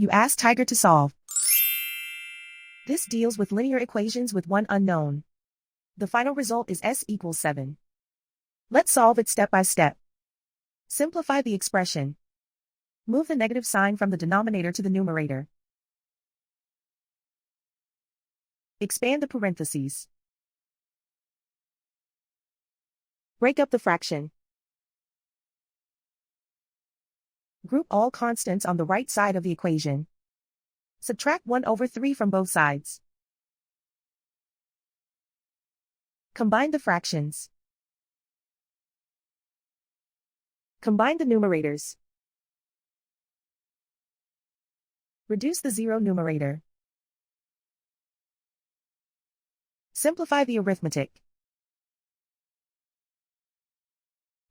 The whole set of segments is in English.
You ask Tiger to solve. This deals with linear equations with one unknown. The final result is s equals 7. Let's solve it step by step. Simplify the expression. Move the negative sign from the denominator to the numerator. Expand the parentheses. Break up the fraction. Group all constants on the right side of the equation. Subtract 1/3 from both sides. Combine the fractions. Combine the numerators. Reduce the zero numerator. Simplify the arithmetic.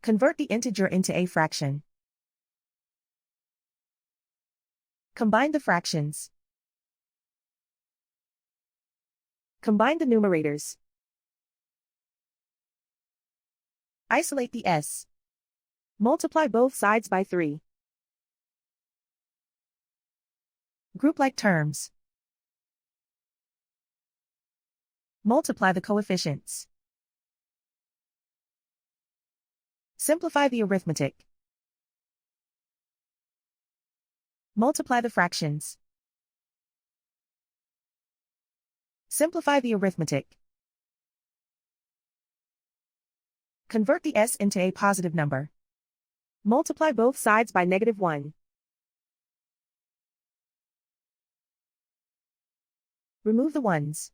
Convert the integer into a fraction. Combine the fractions. Combine the numerators. Isolate the s. Multiply both sides by 3. Group like terms. Multiply the coefficients. Simplify the arithmetic. Multiply the fractions. Simplify the arithmetic. Convert the s into a positive number. Multiply both sides by -1. Remove the ones.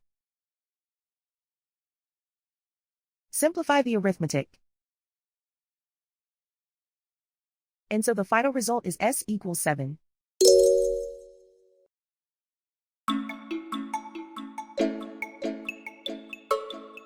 Simplify the arithmetic. And so the final result is s equals 7.